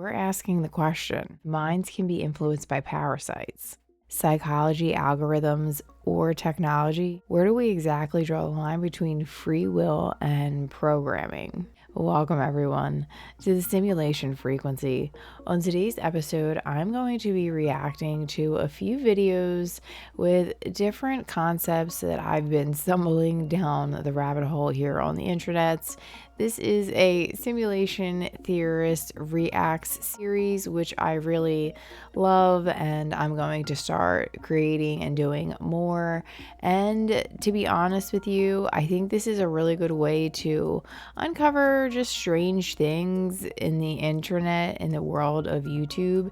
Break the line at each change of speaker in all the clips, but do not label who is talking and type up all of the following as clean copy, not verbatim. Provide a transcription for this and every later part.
we're asking the question, minds can be influenced by parasites, psychology, algorithms, or technology. Where do we exactly draw the line between free will and programming? Welcome everyone to the Simulation Frequency. On today's episode, I'm going to be reacting to a few videos with different concepts that I've been stumbling down the rabbit hole here on the internets. This is a Simulation Theorist Reacts series, which I really love, and I'm going to start creating and doing more. And to be honest with you, I think this is a really good way to uncover just strange things in the internet, in the world of YouTube.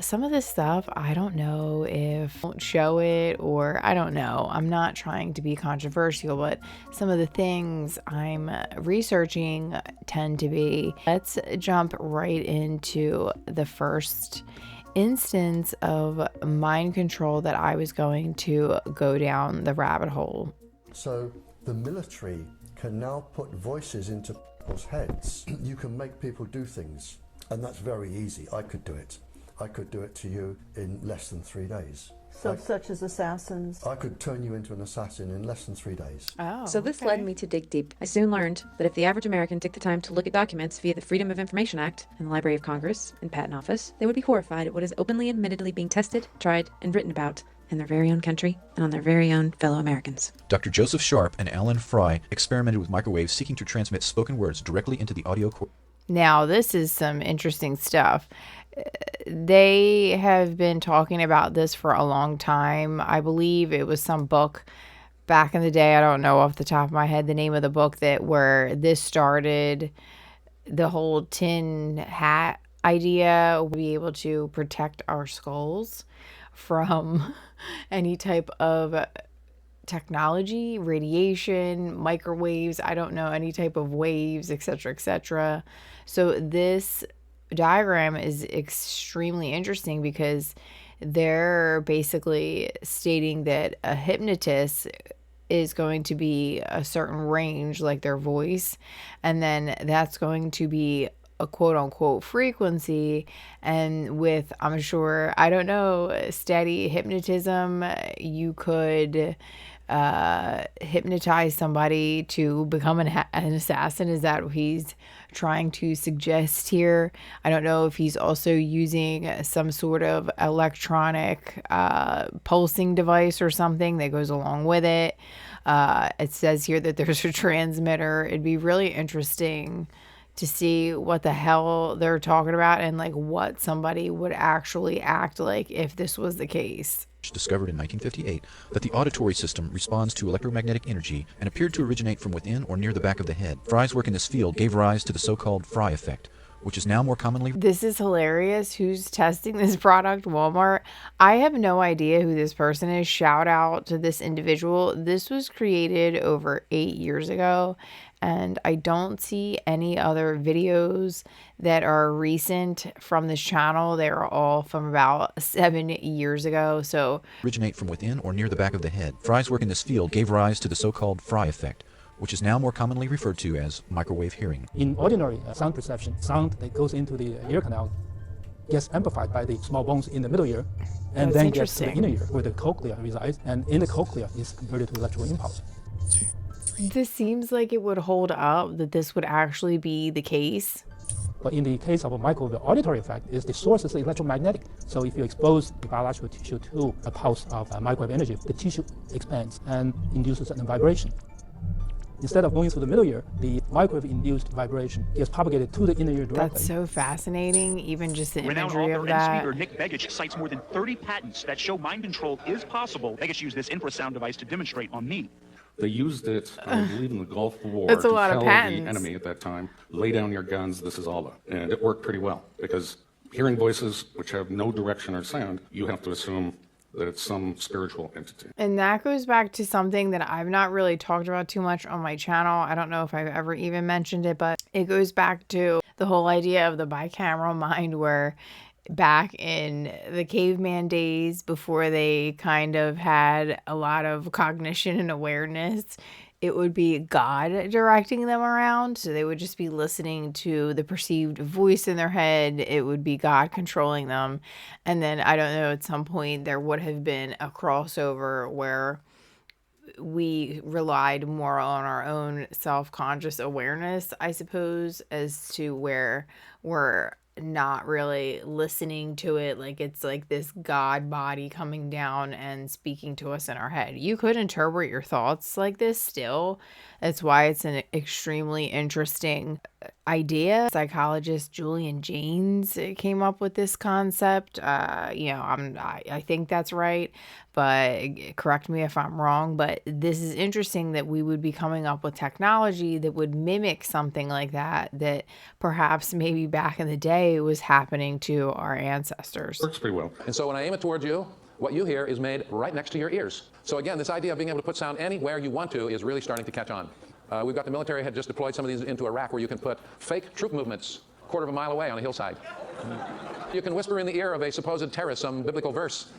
Some of this stuff, I don't know if I won't show it, or I don't know. I'm not trying to be controversial, but some of the things I'm researching tend to be. Let's jump right into the first instance of mind control that I was going to go down the rabbit hole.
So the military can now put voices into people's heads. You can make people do things, and that's very easy. I could do it. I could do it to you in less than 3 days.
So such as assassins?
I could turn you into an assassin in less than 3 days.
Oh,
so this led me to dig deep. I soon learned that if the average American took the time to look at documents via the Freedom of Information Act in the Library of Congress and Patent Office, they would be horrified at what is openly and admittedly being tested, tried, and written about in their very own country and on their very own fellow Americans.
Dr. Joseph Sharp and Alan Fry experimented with microwaves seeking to transmit spoken words directly into the audio cord.
Now, this is some interesting stuff. They have been talking about this for a long time. I believe it was some book back in the day. I don't know off the top of my head the name of the book where this started. The whole tin hat idea, we'll be able to protect our skulls from any type of technology, radiation, microwaves, I don't know, any type of waves, etc., etc. So this diagram is extremely interesting because they're basically stating that a hypnotist is going to be a certain range, like their voice, and then that's going to be a quote unquote frequency. And with, I'm sure, I don't know, steady hypnotism, you could hypnotize somebody to become an assassin. Is that what he's trying to suggest here? I don't know if he's also using some sort of electronic pulsing device or something that goes along with it. It says here that there's a transmitter. It'd be really interesting to see what the hell they're talking about and like what somebody would actually act like if this was the case.
Discovered in 1958 that the auditory system responds to electromagnetic energy and appeared to originate from within or near the back of the head. Fry's work in this field gave rise to the so-called Fry effect, which is now more commonly...
This is hilarious. Who's testing this product? Walmart? I have no idea who this person is. Shout out to this individual. This was created over 8 years ago, and I don't see any other videos that are recent from this channel. They're all from about 7 years ago. So
originate from within or near the back of the head. Fry's work in this field gave rise to the so-called Fry effect, which is now more commonly referred to as microwave hearing.
In ordinary sound perception, sound that goes into the ear canal gets amplified by the small bones in the middle ear, and then gets to the inner ear where the cochlea resides, and in the cochlea is converted to electrical impulse.
This seems like it would hold up, that this would actually be the case.
But in the case of a microwave auditory effect, is the source is electromagnetic. So if you expose the biological tissue to a pulse of microwave energy, the tissue expands and induces a vibration. Instead of going through the middle ear, the microwave-induced vibration gets propagated to the inner ear directly.
That's so fascinating, even just the
Renowned
imagery of
author
that.
and speaker Nick Begich cites more than 30 patents that show mind control is possible. Begich used this infrasound device to demonstrate on me.
They used it, I believe, in the Gulf War
That's a
to
lot of
tell the
patents.
enemy at that time, lay down your guns, this is Allah. And it worked pretty well, because hearing voices which have no direction or sound, you have to assume that it's some spiritual entity.
And that goes back to something that I've not really talked about too much on my channel. I don't know if I've ever even mentioned it, but it goes back to the whole idea of the bicameral mind, where back in the caveman days, before they kind of had a lot of cognition and awareness, it would be God directing them around. So they would just be listening to the perceived voice in their head. It would be God controlling them. And then I don't know, at some point there would have been a crossover where we relied more on our own self-conscious awareness, I suppose, as to where we're not really listening to it. Like it's like this God body coming down and speaking to us in our head. You could interpret your thoughts like this still. That's why it's an extremely interesting idea. Psychologist Julian Jaynes came up with this concept. I think that's right, but correct me if I'm wrong. But this is interesting that we would be coming up with technology that would mimic something like that perhaps maybe back in the day was happening to our ancestors.
Works pretty well.
And so when I aim it towards you, what you hear is made right next to your ears. So again, this idea of being able to put sound anywhere you want to is really starting to catch on. We've got the military had just deployed some of these into Iraq where you can put fake troop movements a quarter of a mile away on a hillside. You can whisper in the ear of a supposed terrorist some biblical verse.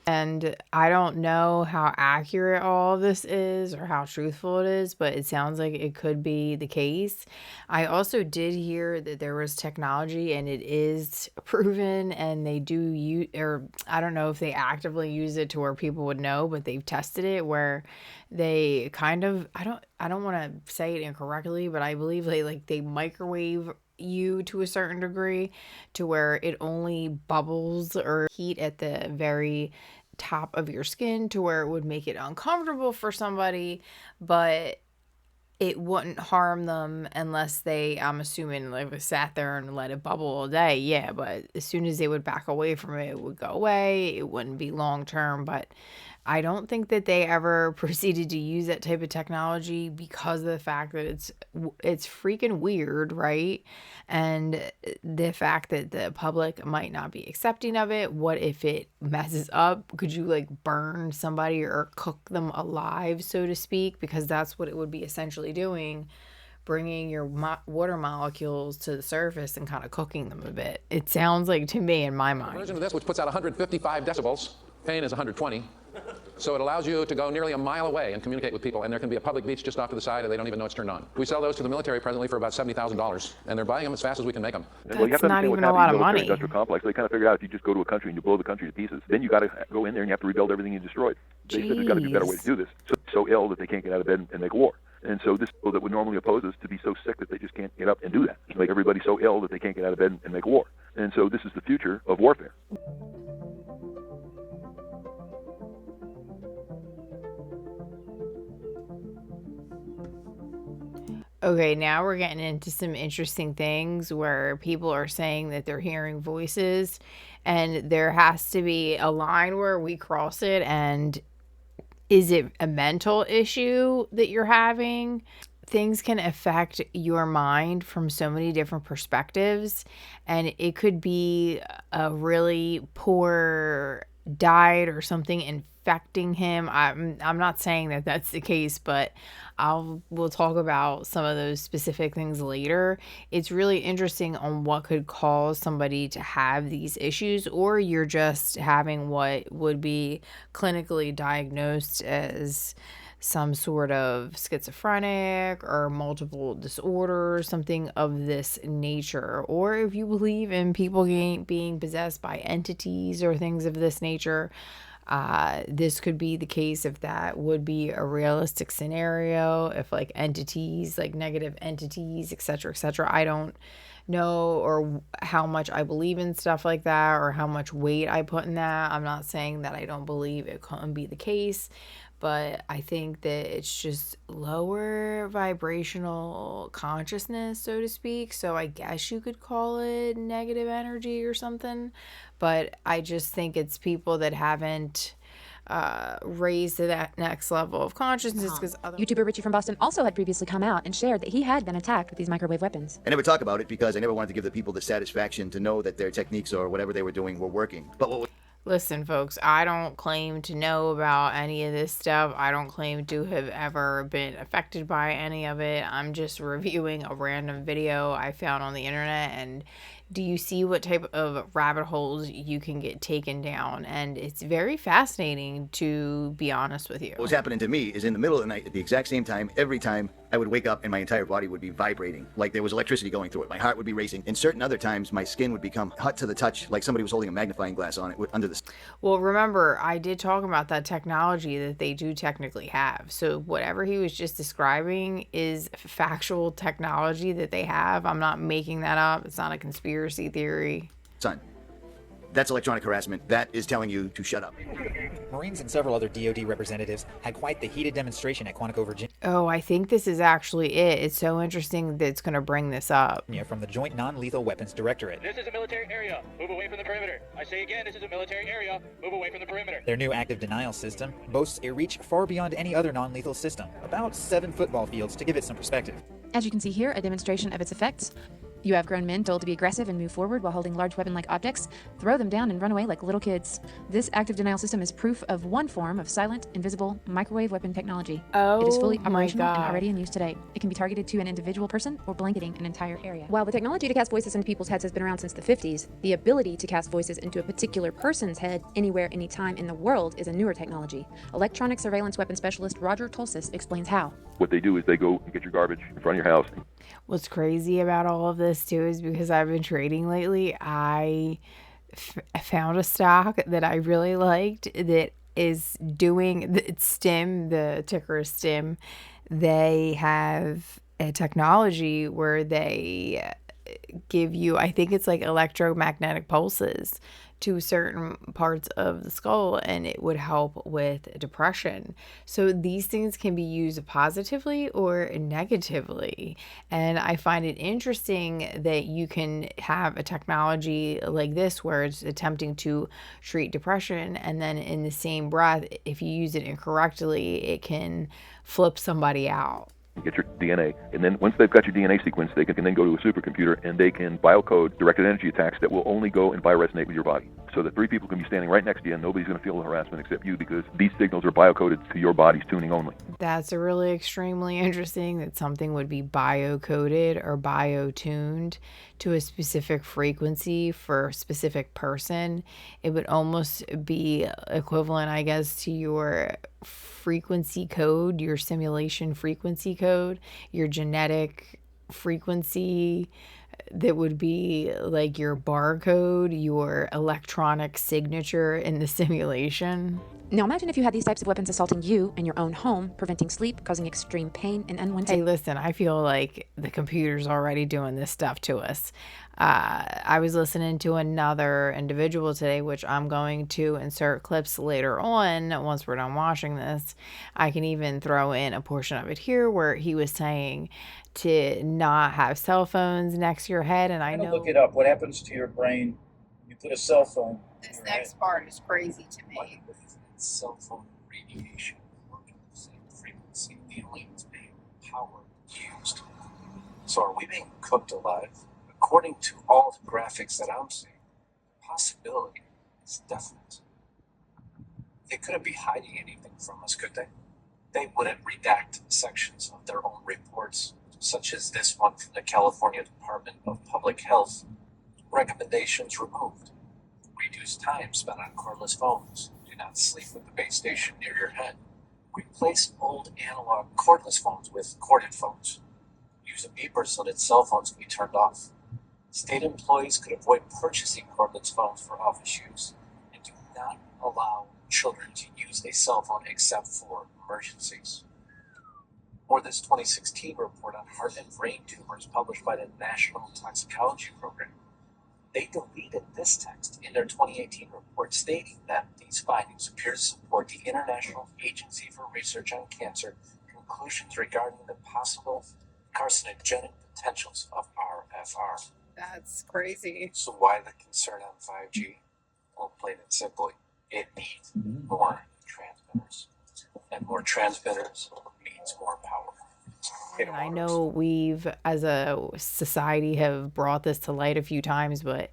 And I don't know how accurate all of this is or how truthful it is, but it sounds like it could be the case. I also did hear that there was technology and it is proven, and they do use, or I don't know if they actively use it to where people would know, but they've tested it where they kind of, I don't want to say it incorrectly, but I believe they microwave you to a certain degree to where it only bubbles or heat at the very top of your skin to where it would make it uncomfortable for somebody, but it wouldn't harm them unless they, I'm assuming, like sat there and let it bubble all day. Yeah, but as soon as they would back away from it, it would go away. It wouldn't be long term, but I don't think that they ever proceeded to use that type of technology because of the fact that it's freaking weird, right? And the fact that the public might not be accepting of it. What if it messes up? Could you like burn somebody or cook them alive, so to speak? Because that's what it would be essentially doing, bringing your water molecules to the surface and kind of cooking them a bit. It sounds like to me in my mind.
A version of this which puts out 155 decibels, pain is 120. So it allows you to go nearly a mile away and communicate with people, and there can be a public beach just off to the side and they don't even know it's turned on. We sell those to the military presently for about $70,000, and they're buying them as fast as we can make them.
That's not even a lot of money.
Industrial complex. They kind of figured out if you just go to a country and you blow the country to pieces, then you got to go in there and you have to rebuild everything you destroyed. They said there's got to be a better way to do this. So ill that they can't get out of bed and make war. And so this people that would normally oppose us to be so sick that they just can't get up and do that. Just make everybody so ill that they can't get out of bed and make war. And so this is the future of warfare.
Okay, now we're getting into some interesting things where people are saying that they're hearing voices, and there has to be a line where we cross it. And is it a mental issue that you're having? Things can affect your mind from so many different perspectives, and it could be a really poor diet or something infecting him. I'm not saying that that's the case, but we'll talk about some of those specific things later. It's really interesting on what could cause somebody to have these issues, or you're just having what would be clinically diagnosed as some sort of schizophrenic or multiple disorder, something of this nature. Or if you believe in people being possessed by entities or things of this nature, this could be the case if that would be a realistic scenario, if like entities, like negative entities, etc., etc. I don't know or how much I believe in stuff like that or how much weight I put in that. I'm not saying that I don't believe it can be the case, but I think that it's just lower vibrational consciousness, so to speak. So I guess you could call it negative energy or something. But I just think it's people that haven't raised to that next level of consciousness. Because
YouTuber Richie from Boston also had previously come out and shared that he had been attacked with these microwave weapons.
I never talk about it because I never wanted to give the people the satisfaction to know that their techniques or whatever they were doing were working. But what
Listen, folks, I don't claim to know about any of this stuff. I don't claim to have ever been affected by any of it. I'm just reviewing a random video I found on the internet, and do you see what type of rabbit holes you can get taken down? And it's very fascinating, to be honest with you.
What was happening to me is in the middle of the night at the exact same time, every time I would wake up and my entire body would be vibrating, like there was electricity going through it. My heart would be racing. And certain other times, my skin would become hot to the touch, like somebody was holding a magnifying glass on it under the...
Well, remember, I did talk about that technology that they do technically have. So whatever he was just describing is factual technology that they have. I'm not making that up. It's not a conspiracy theory.
sun. That's electronic harassment. That is telling you to shut up.
Marines and several other DoD representatives had quite the heated demonstration at Quantico, Virginia.
Oh, I think this is actually it. It's so interesting that it's going to bring this up.
From the Joint Non-Lethal Weapons Directorate.
This is a military area. Move away from the perimeter. I say again, this is a military area. Move away from the perimeter.
Their new active denial system boasts a reach far beyond any other non-lethal system, about 7 football fields to give it some perspective.
As you can see here, a demonstration of its effects. You have grown men told to be aggressive and move forward while holding large weapon-like objects, throw them down and run away like little kids. This active denial system is proof of one form of silent, invisible, microwave weapon technology.
Oh,
it is fully operational
my God.
and already in use today. It can be targeted to an individual person or blanketing an entire area. While the technology to cast voices into people's heads has been around since the 50s, the ability to cast voices into a particular person's head anywhere, anytime in the world is a newer technology. Electronic surveillance weapon specialist Roger Tulsis explains how.
What they do is they go and get your garbage in front of your house.
What's crazy about all of this too is because I've been trading lately, I found a stock that I really liked that is doing it's STIM, the ticker is STIM. They have a technology where they give you, I think it's like electromagnetic pulses to certain parts of the skull, and it would help with depression. So these things can be used positively or negatively. And I find it interesting that you can have a technology like this where it's attempting to treat depression, and then in the same breath, if you use it incorrectly, it can flip somebody out.
Get your DNA, and then once they've got your DNA sequence, they can then go to a supercomputer and they can biocode directed energy attacks that will only go and bioresonate with your body. So that 3 people can be standing right next to you and nobody's going to feel the harassment except you, because these signals are biocoded to your body's tuning only.
That's a really extremely interesting that something would be biocoded or biotuned to a specific frequency for a specific person. It would almost be equivalent, I guess, to your frequency code, your simulation frequency code, your genetic frequency. That would be like your barcode, your electronic signature in the simulation.
Now imagine if you had these types of weapons assaulting you in your own home, preventing sleep, causing extreme pain and unwanted...
Hey, listen, I feel like the computer's already doing this stuff to us. I was listening to another individual today, which I'm going to insert clips later on once we're done watching this. I can even throw in a portion of it here where he was saying to not have cell phones next to your head. And I know...
Look it up. What happens to your brain? You put a cell phone...
This next part is crazy to me.
Cell phone radiation working at the same frequency, the only being power used. So are we being cooked alive? According to all the graphics that I'm seeing, the possibility is definite. They couldn't be hiding anything from us, could they? They wouldn't redact sections of their own reports, such as this one from the California Department of Public Health. Recommendations removed. Reduce time spent on cordless phones. Do not sleep with the base station near your head. Replace old analog cordless phones with corded phones. Use a beeper so that cell phones can be turned off. State employees could avoid purchasing cordless phones for office use, and do not allow children to use a cell phone except for emergencies. Or this 2016 report on heart and brain tumors published by the National Toxicology Program. They deleted this text in their 2018 report, stating that these findings appear to support the International Agency for Research on Cancer conclusions regarding the possible carcinogenic potentials of RFR.
That's crazy.
So why the concern on 5G? Well, plain and simply, it needs more transmitters. And more transmitters means more power.
And I know we've, as a society, have brought this to light a few times, but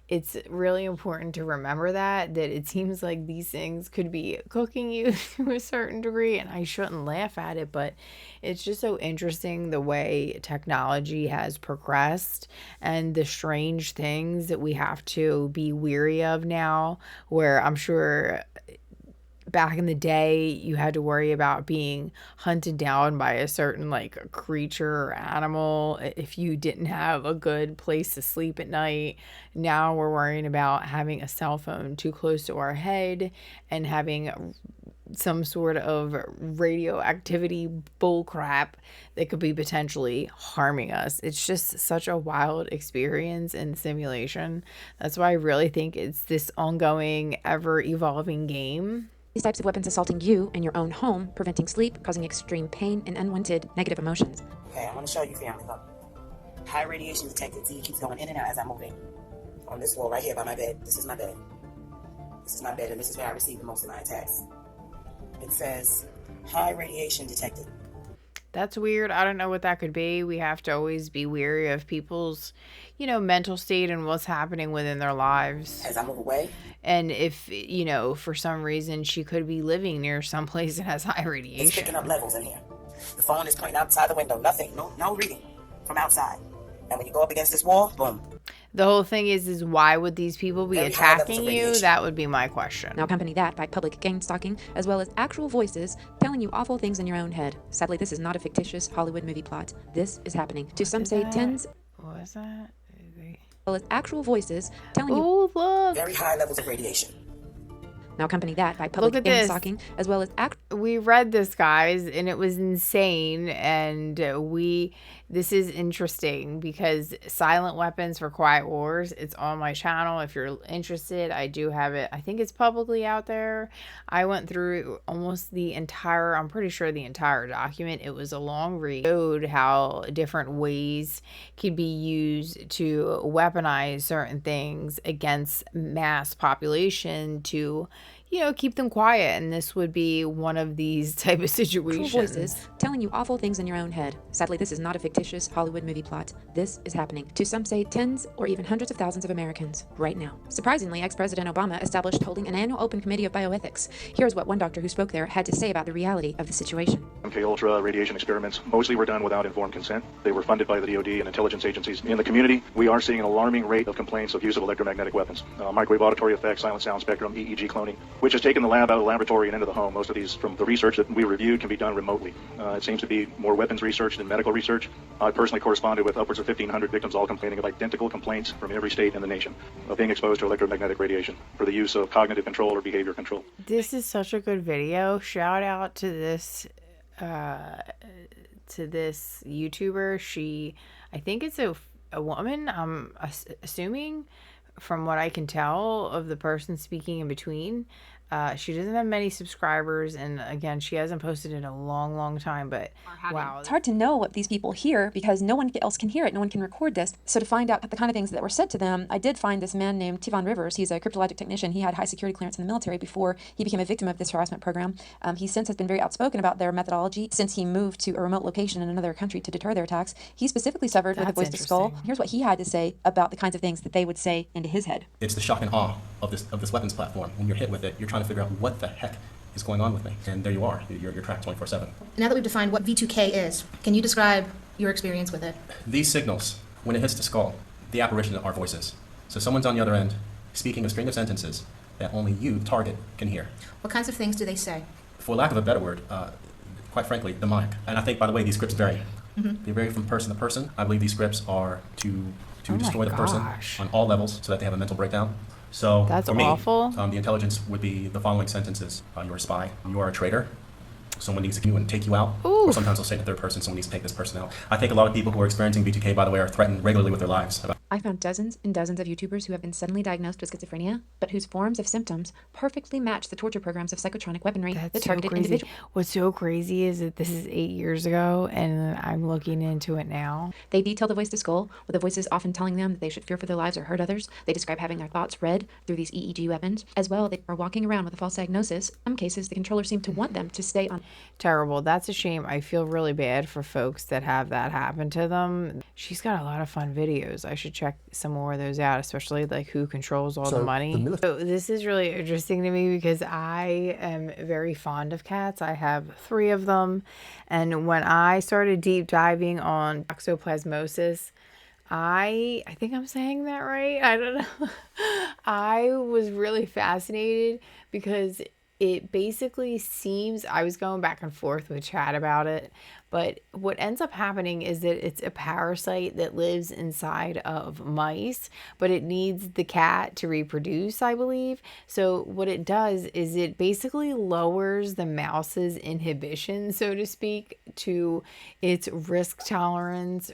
it's really important to remember that it seems like these things could be cooking you to a certain degree, and I shouldn't laugh at it, but it's just so interesting the way technology has progressed and the strange things that we have to be weary of now, where I'm sure back in the day you had to worry about being hunted down by a certain like creature or animal if you didn't have a good place to sleep at night. Now we're worrying about having a cell phone too close to our head and having some sort of radioactivity bull crap that could be potentially harming us. It's just such a wild experience in simulation. That's why I really think it's this ongoing, ever evolving game.
These types of weapons assaulting you in your own home, preventing sleep, causing extreme pain and unwanted negative emotions.
Okay, I want to show you, family. Look. High radiation detected. See, it keeps going in and out as I'm moving. On this wall right here by my bed. This is my bed. This is my bed, and this is where I receive the most of my attacks. It says, high radiation detected.
That's weird. I don't know what that could be. We have to always be wary of people's, mental state and what's happening within their lives.
As I move away.
And if, for some reason she could be living near some place that has high radiation.
It's picking up levels in here. The phone is pointing outside the window. Nothing. No reading from outside. And when you go up against this wall, boom.
The whole thing is why would these people be attacking you? That would be my question.
Now accompany that by public gang stalking, as well as actual voices telling you awful things in your own head. Sadly, this is not a fictitious Hollywood movie plot. This is happening. To some say tens.
What was that?
Well as actual voices telling you.
Oh, look.
Very high levels of radiation.
Now accompany that by public gang stalking, as well as
We read this, guys, and it was insane. And this is interesting because Silent Weapons for Quiet Wars, it's on my channel. If you're interested, I do have it. I think it's publicly out there. I went through almost I'm pretty sure the entire document. It was a long read. It showed how different ways could be used to weaponize certain things against mass population to keep them quiet, and this would be one of these type of situations.
Cruel voices telling you awful things in your own head. Sadly, this is not a fictitious Hollywood movie plot. This is happening to some say tens or even hundreds of thousands of Americans right now. Surprisingly, ex-President Obama established holding an annual open committee of bioethics. Here's what one doctor who spoke there had to say about the reality of the situation.
MK Ultra radiation experiments mostly were done without informed consent. They were funded by the DoD and intelligence agencies. In the community, we are seeing an alarming rate of complaints of use of electromagnetic weapons, microwave auditory effects, silent sound spectrum, EEG cloning, which has taken the lab out of the laboratory and into the home. Most of these, from the research that we reviewed, can be done remotely. It seems to be more weapons research than medical research. I personally corresponded with upwards of 1,500 victims, all complaining of identical complaints from every state in the nation of being exposed to electromagnetic radiation for the use of cognitive control or behavior control.
This is such a good video. Shout out to this YouTuber. I think it's a woman. I'm assuming from what I can tell of the person speaking in between. She doesn't have many subscribers, and again, she hasn't posted in a long time, but wow.
It's hard to know what these people hear because no one else can hear it. No one can record this. So to find out the kind of things that were said to them, I did find this man named Tivon Rivers. He's a cryptologic technician. He had high security clearance in the military before he became a victim of this harassment program. He since has been very outspoken about their methodology since he moved to a remote location in another country to deter their attacks. He specifically suffered with a voice to skull. Here's what he had to say about the kinds of things that they would say into his head.
It's the shock and awe of this weapons platform. When you're hit with it, you're trying to figure out what the heck is going on with me, and there you are. You're tracked 24/7.
Now that we've defined what V2K is, can you describe your experience with it?
These signals, when it hits the skull, the apparition are voices. So someone's on the other end speaking a string of sentences that only you, the target, can hear.
What kinds of things do they say?
For lack of a better word, quite frankly, demonic. And I think, by the way, these scripts vary. They vary from person to person. I believe these scripts are to destroy the person on all levels so that they have a mental breakdown. So
that's
for me,
awful.
The intelligence would be the following sentences. You're a spy. You are a traitor. Someone needs to kill you and take you out.
Ooh.
Or sometimes they'll say in the third person, someone needs to take this person out. I think a lot of people who are experiencing V2K, by the way, are threatened regularly with their lives.
I found dozens and dozens of YouTubers who have been suddenly diagnosed with schizophrenia, but whose forms of symptoms perfectly match the torture programs of psychotronic weaponry that targeted individuals.
What's so crazy is that this is 8 years ago, and I'm looking into it now.
They detail the voice to skull, with the voices often telling them that they should fear for their lives or hurt others. They describe having their thoughts read through these EEG weapons. As well, they are walking around with a false diagnosis. In some cases, the controllers seem to want them to stay on.
terrible. That's a shame. I feel really bad for folks that have that happen to them. She's got a lot of fun videos. I should check some more of those out, especially like who controls all the money. So this is really interesting to me because I am very fond of cats. I have 3 of them. And when I started deep diving on toxoplasmosis, I think I'm saying that right. I don't know. I was really fascinated because it basically seems, I was going back and forth with Chad about it, but what ends up happening is that it's a parasite that lives inside of mice, but it needs the cat to reproduce, I believe. So what it does is it basically lowers the mouse's inhibition, so to speak, to its risk tolerance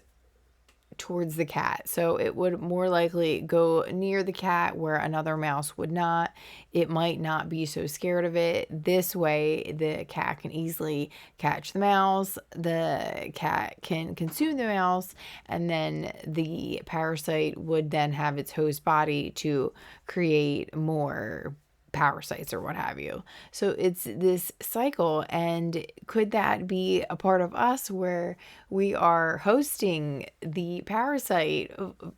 towards the cat. So it would more likely go near the cat where another mouse would not. It might not be so scared of it. This way, the cat can easily catch the mouse, the cat can consume the mouse, and then the parasite would then have its host body to create more parasites or what have you. So it's this cycle, and could that be a part of us where we are hosting the parasite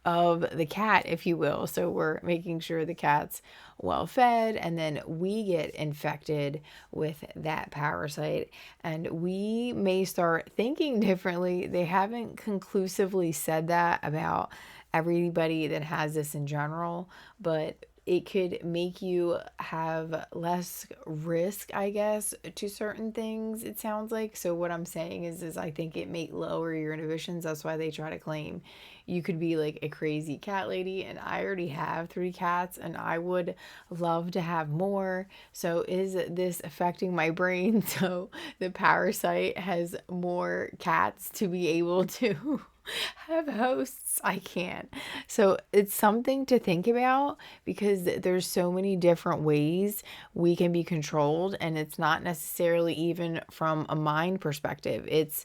of the cat, if you will? So we're making sure the cat's well fed, and then we get infected with that parasite, and we may start thinking differently. They haven't conclusively said that about everybody that has this in general, but it could make you have less risk, I guess, to certain things, it sounds like. So what I'm saying is I think it may lower your inhibitions. That's why they try to claim you could be like a crazy cat lady. And I already have 3 cats and I would love to have more. So is this affecting my brain? So the parasite has more cats to be able to have hosts? I can't. So it's something to think about because there's so many different ways we can be controlled, and it's not necessarily even from a mind perspective. It's,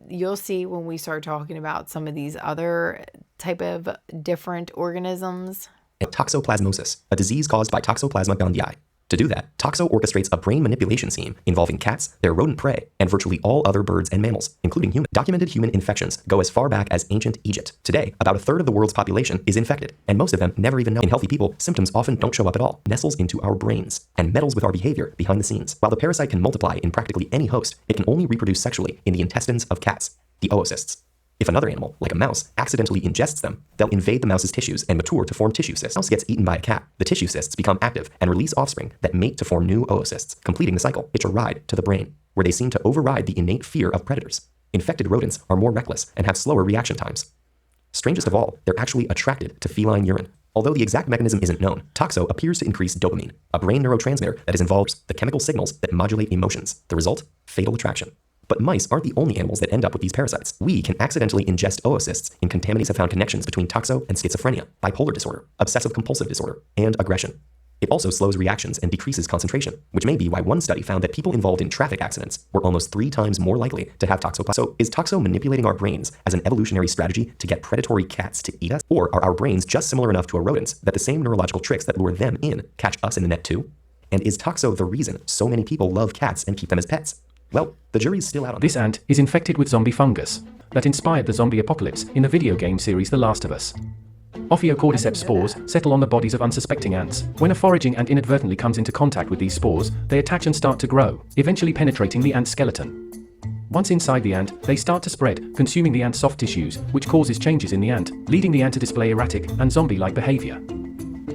you'll see when we start talking about some of these other type of different organisms.
Toxoplasmosis, a disease caused by Toxoplasma gondii. To do that, Toxo orchestrates a brain manipulation scheme involving cats, their rodent prey, and virtually all other birds and mammals, including humans. Documented human infections go as far back as ancient Egypt. Today, about a third of the world's population is infected, and most of them never even know. In healthy people, symptoms often don't show up at all, nestles into our brains, and meddles with our behavior behind the scenes. While the parasite can multiply in practically any host, it can only reproduce sexually in the intestines of cats, the oocysts. If another animal, like a mouse, accidentally ingests them, they'll invade the mouse's tissues and mature to form tissue cysts. The mouse gets eaten by a cat. The tissue cysts become active and release offspring that mate to form new oocysts, completing the cycle. Hitch a ride to the brain, where they seem to override the innate fear of predators. Infected rodents are more reckless and have slower reaction times. Strangest of all, they're actually attracted to feline urine. Although the exact mechanism isn't known, Toxo appears to increase dopamine, a brain neurotransmitter that is involved in the chemical signals that modulate emotions. The result? Fatal attraction. But mice aren't the only animals that end up with these parasites. We can accidentally ingest oocysts in contaminants have found connections between toxo and schizophrenia, bipolar disorder, obsessive-compulsive disorder, and aggression. It also slows reactions and decreases concentration, which may be why one study found that people involved in traffic accidents were almost 3 times more likely to have toxoplasmosis. So is toxo manipulating our brains as an evolutionary strategy to get predatory cats to eat us? Or are our brains just similar enough to a rodent's that the same neurological tricks that lure them in catch us in the net too? And is toxo the reason so many people love cats and keep them as pets? Well, the jury's still out on
this. Ant is infected with zombie fungus that inspired the zombie apocalypse in the video game series The Last of Us. Ophiocordyceps spores settle on the bodies of unsuspecting ants. When a foraging ant inadvertently comes into contact with these spores, they attach and start to grow, eventually penetrating the ant skeleton. Once inside the ant, they start to spread, consuming the ant's soft tissues, which causes changes in the ant, leading the ant to display erratic and zombie-like behavior.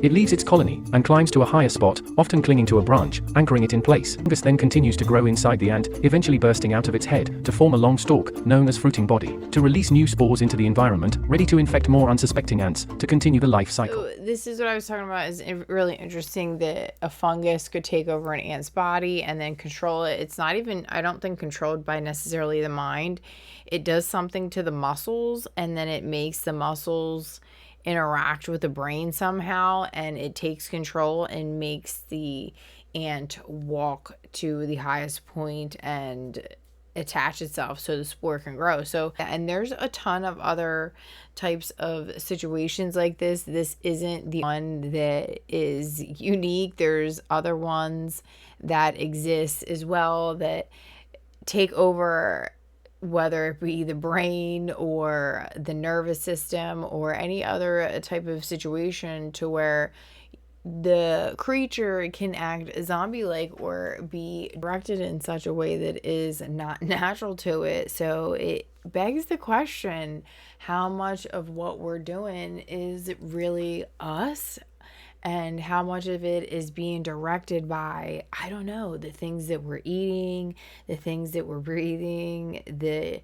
It leaves its colony and climbs to a higher spot, often clinging to a branch, anchoring it in place. Fungus then continues to grow inside the ant, eventually bursting out of its head to form a long stalk, known as fruiting body, to release new spores into the environment, ready to infect more unsuspecting ants to continue the life cycle.
So this is what I was talking about, is really interesting that a fungus could take over an ant's body and then control it. It's not even, I don't think, controlled by necessarily the mind. It does something to the muscles, and then it makes the muscles interact with the brain somehow, and it takes control and makes the ant walk to the highest point and attach itself so the spore can grow. So, and there's a ton of other types of situations like this. This isn't the one that is unique. There's other ones that exist as well that take over, whether it be the brain or the nervous system or any other type of situation, to where the creature can act zombie-like or be directed in such a way that is not natural to it. So it begs the question, how much of what we're doing is really us, and how much of it is being directed by, I don't know, the things that we're eating, the things that we're breathing, the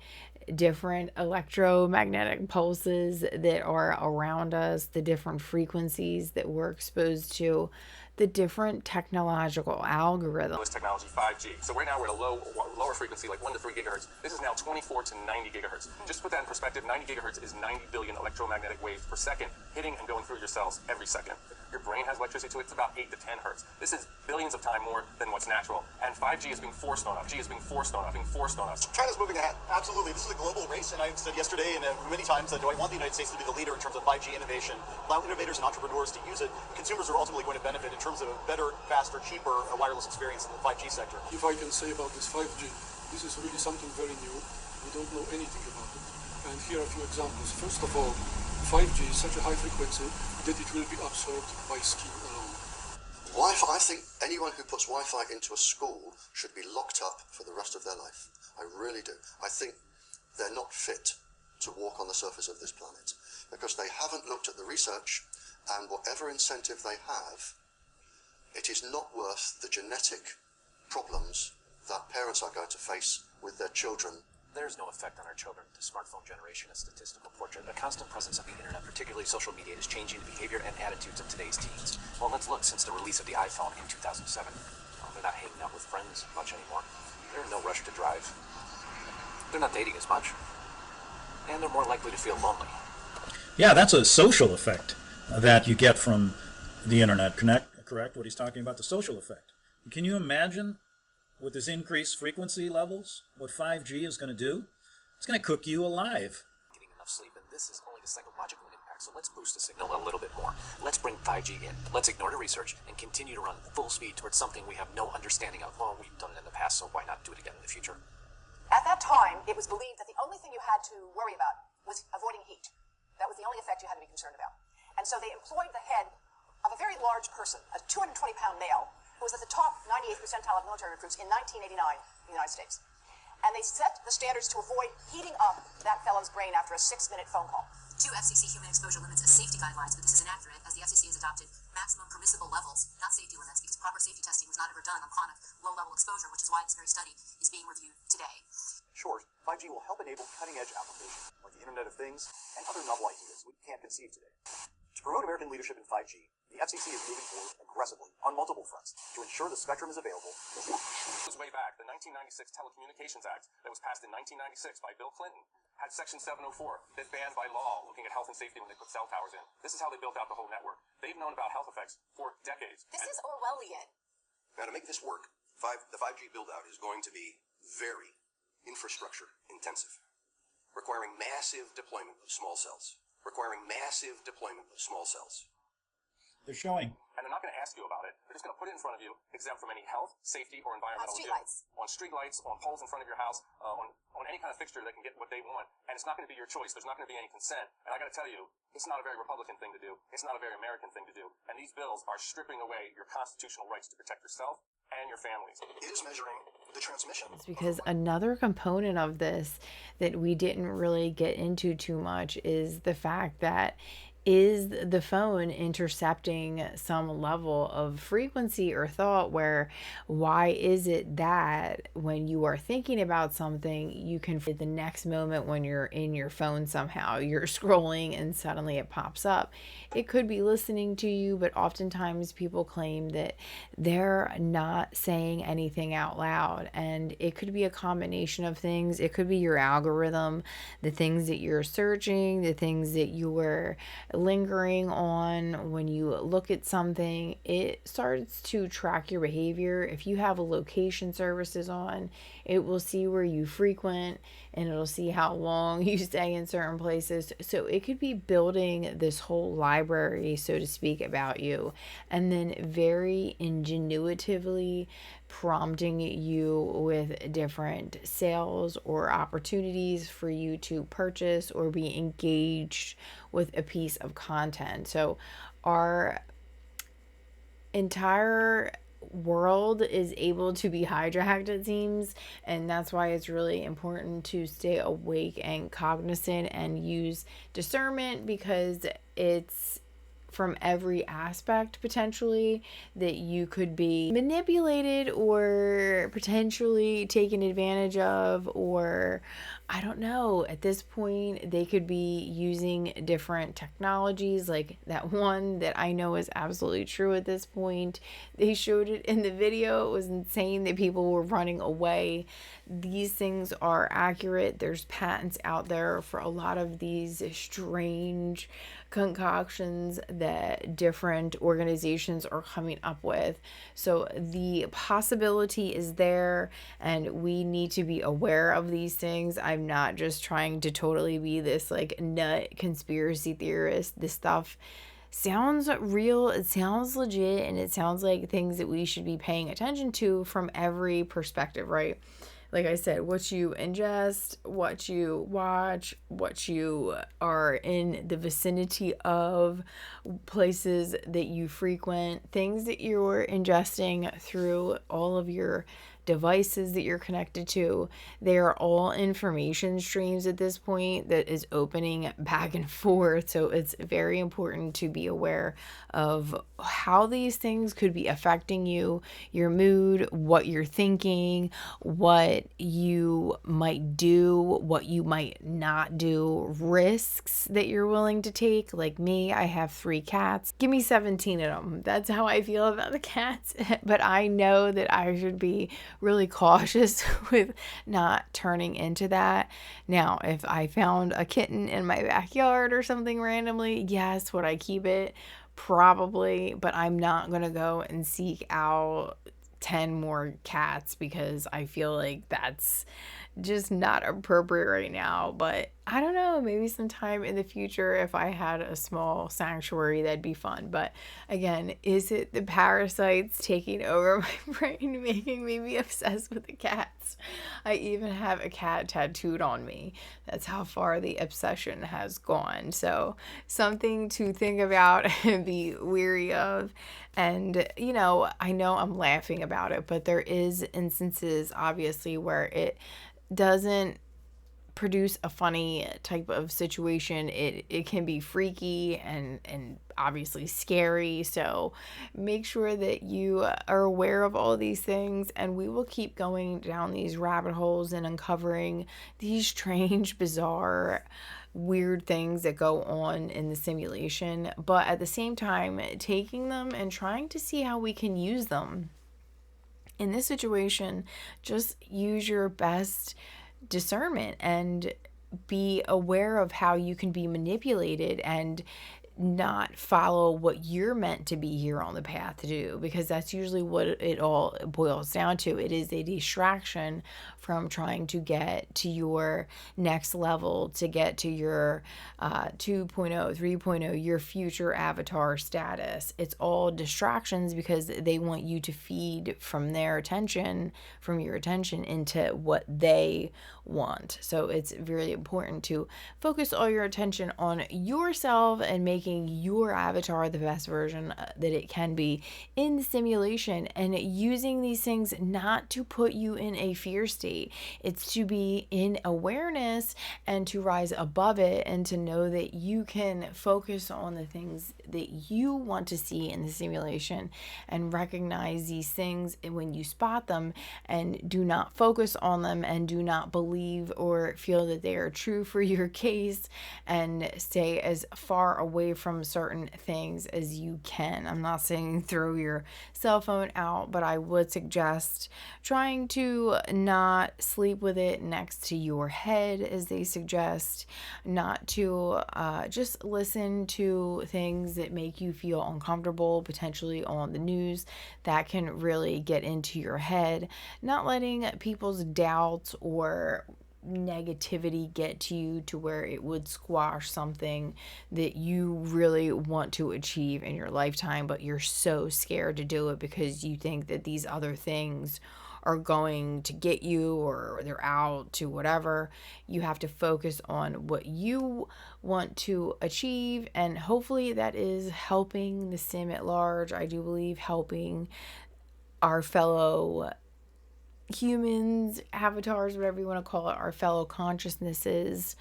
different electromagnetic pulses that are around us, the different frequencies that we're exposed to, the different technological algorithms.
Technology 5G. So right now we're at a lower frequency, like 1 to 3 gigahertz. This is now 24 to 90 gigahertz. Just to put that in perspective, 90 gigahertz is 90 billion electromagnetic waves per second hitting and going through your cells every second. Your brain has electricity to it. It's about 8 to 10 hertz. This is billions of times more than what's natural. And 5G is being forced on us. G is being forced on us, being forced on us.
China's moving ahead. Absolutely. This is a global race, and I've said yesterday and many times that do I want the United States to be the leader in terms of 5G innovation, allow innovators and entrepreneurs to use it. Consumers are ultimately going to benefit in terms of a better, faster, cheaper wireless experience in the 5G sector.
If I can say about this 5G, this is really something very new. We don't know anything about it. And here are a few examples. First of all, 5G is such a high frequency that it will be absorbed by skin alone.
Wi-Fi, I think anyone who puts Wi-Fi into a school should be locked up for the rest of their life. I really do. I think they're not fit to walk on the surface of this planet because they haven't looked at the research, and whatever incentive they have, it is not worth the genetic problems that parents are going to face with their children.
There's no effect on our children. The smartphone generation, a statistical portrait. The constant presence of the internet, particularly social media, is changing the behavior and attitudes of today's teens. Well, let's look since the release of the iPhone in 2007. They're not hanging out with friends much anymore. They're in no rush to drive. They're not dating as much. And they're more likely to feel lonely.
Yeah, that's a social effect that you get from the internet. Correct? What he's talking about, the social effect. Can you imagine, with this increased frequency levels, what 5G is going to do? It's going to cook you alive.
Getting enough sleep, and this is only the psychological impact, so let's boost the signal a little bit more. Let's bring 5G in. Let's ignore the research and continue to run full speed towards something we have no understanding of. Well, we've done it in the past, so why not do it again in the future?
At that time, it was believed that the only thing you had to worry about was avoiding heat. That was the only effect you had to be concerned about. And so they employed the head of a very large person, a 220-pound male, who was at the top 98th percentile of military recruits in 1989 in the United States. And they set the standards to avoid heating up that fellow's brain after a 6-minute phone call.
2 FCC human exposure limits as safety guidelines, but this is inaccurate as the FCC has adopted maximum permissible levels, not safety limits, because proper safety testing was not ever done on chronic low-level exposure, which is why this very study is being reviewed today.
Short, 5G will help enable cutting-edge applications like the Internet of Things and other novel ideas we can't conceive today. To promote American leadership in 5G, the FCC is moving forward aggressively on multiple fronts to ensure the spectrum is available.
It was way back. The 1996 Telecommunications Act that was passed in 1996 by Bill Clinton had Section 704 that banned by law looking at health and safety when they put cell towers in. This is how they built out the whole network. They've known about health effects for decades.
This is Orwellian.
Now, to make this work, the 5G build-out is going to be very infrastructure intensive, requiring massive deployment of small cells.
They're showing.
And they're not going to ask you about it. They're just going to put it in front of you, exempt from any health, safety, or environmental
On streetlights.
On poles in front of your house, on any kind of fixture that can get what they want. And it's not going to be your choice. There's not going to be any consent. And I got to tell you, it's not a very Republican thing to do. It's not a very American thing to do. And these bills are stripping away your constitutional rights to protect yourself and your families.
It is measuring the transmission.
It's because another component of this that we didn't really get into too much is the fact that, is the phone intercepting some level of frequency or thought, where why is it that when you are thinking about something, you can the next moment when you're in your phone, somehow you're scrolling and suddenly it pops up. It could be listening to you, but oftentimes people claim that they're not saying anything out loud, and it could be a combination of things. It could be your algorithm, the things that you're searching, the things that you were lingering on when you look at something. It starts to track your behavior. If you have a location services on, it will see where you frequent, and it'll see how long you stay in certain places. So it could be building this whole library, so to speak, about you, and then very ingenuitively prompting you with different sales or opportunities for you to purchase or be engaged with a piece of content. So our entire world is able to be hijacked, it seems, and that's why it's really important to stay awake and cognizant and use discernment, because it's from every aspect potentially that you could be manipulated or potentially taken advantage of, or I don't know, at this point they could be using different technologies, like that one that I know is absolutely true at this point. They showed it in the video. It was insane that people were running away. These things are accurate. There's patents out there for a lot of these strange concoctions that different organizations are coming up with. So the possibility is there, and we need to be aware of these things. I'm not just trying to totally be this like nut conspiracy theorist. This stuff sounds real, it sounds legit, and it sounds like things that we should be paying attention to from every perspective, right? Like I said, what you ingest, what you watch, what you are in the vicinity of, places that you frequent, things that you're ingesting through all of your devices that you're connected to. They are all information streams at this point that is opening back and forth. So it's very important to be aware of how these things could be affecting you, your mood, what you're thinking, what you might do, what you might not do, risks that you're willing to take. Like me, I have 3 cats. Give me 17 of them. That's how I feel about the cats. But I know that I should be really cautious with not turning into that. Now, if I found a kitten in my backyard or something randomly, yes, would I keep it? Probably, but I'm not going to go and seek out 10 more cats because I feel like that's just not appropriate right now. But I don't know, maybe sometime in the future, if I had a small sanctuary, that'd be fun. But again, is it the parasites taking over my brain, making me be obsessed with the cats? I even have a cat tattooed on me. That's how far the obsession has gone. So something to think about and be weary of. And, you know I'm laughing about it, but there is instances, obviously, where it doesn't produce a funny type of situation. It can be freaky and obviously scary. So make sure that you are aware of all these things, and we will keep going down these rabbit holes and uncovering these strange, bizarre, weird things that go on in the simulation, but at the same time taking them and trying to see how we can use them. In this situation, just use your best discernment and be aware of how you can be manipulated and not follow what you're meant to be here on the path to do, because that's usually what it all boils down to. It is a distraction from trying to get to your next level, to get to your 2.0, 3.0, your future avatar status. It's all distractions because they want you to feed from their attention, from your attention, into what they want. So it's really important to focus all your attention on yourself and making your avatar the best version that it can be in the simulation, and using these things not to put you in a fear state. It's to be in awareness and to rise above it, and to know that you can focus on the things that you want to see in the simulation and recognize these things when you spot them, and do not focus on them and do not believe or feel that they are true for your case, and stay as far away from certain things as you can. I'm not saying throw your cell phone out, but I would suggest trying to not sleep with it next to your head, as they suggest, not to just listen to things that make you feel uncomfortable, potentially on the news, that can really get into your head, not letting people's doubts or negativity get to you to where it would squash something that you really want to achieve in your lifetime, but you're so scared to do it because you think that these other things are going to get you or they're out to whatever. You have to focus on what you want to achieve, and hopefully that is helping the sim at large. I do believe helping our fellow humans, avatars, whatever you want to call it, our fellow consciousnesses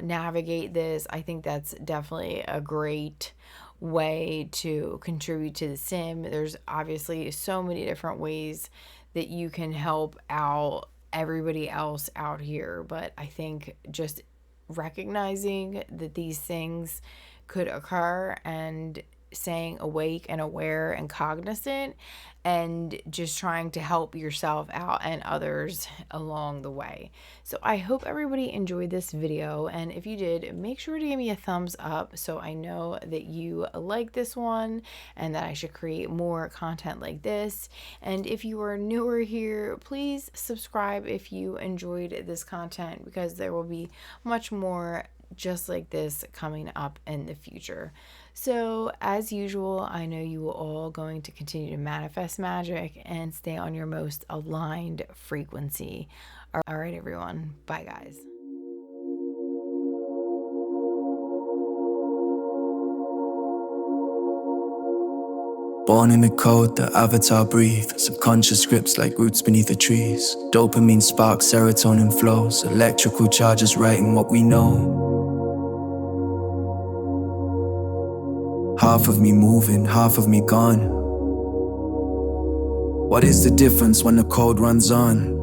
navigate this. I think that's definitely a great way to contribute to the sim. There's obviously so many different ways that you can help out everybody else out here, but I think just recognizing that these things could occur and staying awake and aware and cognizant and just trying to help yourself out and others along the way. So I hope everybody enjoyed this video, and if you did, make sure to give me a thumbs up so I know that you like this one and that I should create more content like this. And if you are newer here, please subscribe if you enjoyed this content, because there will be much more just like this coming up in the future. So as usual, I know you are all going to continue to manifest magic and stay on your most aligned frequency. All right, everyone. Bye, guys.
Born in the code, the avatar breathe. Subconscious scripts like roots beneath the trees. Dopamine sparks, serotonin flows. Electrical charges writing what we know. Half of me moving, half of me gone. What is the difference when the code runs on?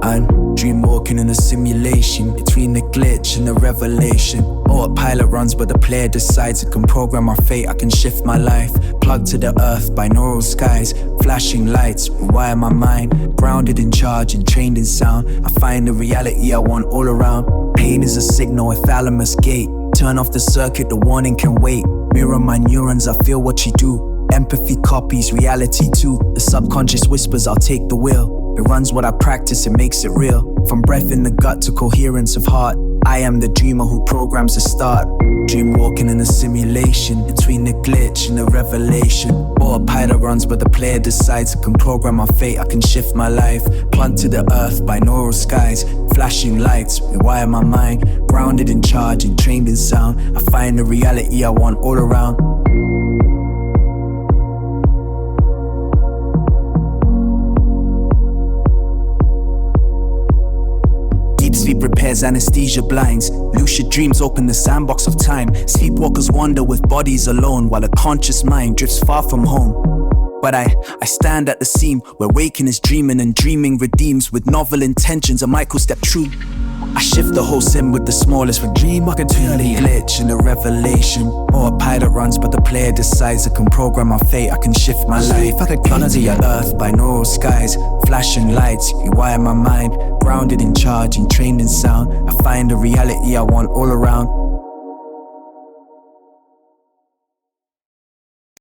I'm dream walking in a simulation between the glitch and the revelation. Autopilot runs but the player decides. I can program our fate, I can shift my life. Plugged to the earth, binaural skies. Flashing lights, rewire my mind. Grounded in charge and trained in sound. I find the reality I want all around. Pain is a signal, a thalamus gate. Turn off the circuit, the warning can wait. Mirror my neurons, I feel what you do. Empathy copies reality too. The subconscious whispers, I'll take the wheel. It runs what I practice, it makes it real. From breath in the gut to coherence of heart, I am the dreamer who programs the start. Dream walking in a simulation between the glitch and the revelation. Autopilot runs but the player decides. I can program my fate, I can shift my life. Plugged to the earth, binaural skies. Flashing lights, rewire my mind. Grounded in charge and trained in sound. I find the reality I want all around. Sleep repairs anesthesia blinds. Lucid dreams open the sandbox of time. Sleepwalkers wander with bodies alone, while a conscious mind drifts far from home. But I stand at the seam where waking is dreaming and dreaming redeems. With novel intentions, a micro step true. I shift the whole sim with the smallest. From dream walking to the glitch and the revelation. Autopilot runs but the player decides. I can program my fate, I can shift my life. I can climb to your earth, binaural skies. Flashing lights, rewire my mind. Grounded in charge and trained in sound. I find the reality I want all around.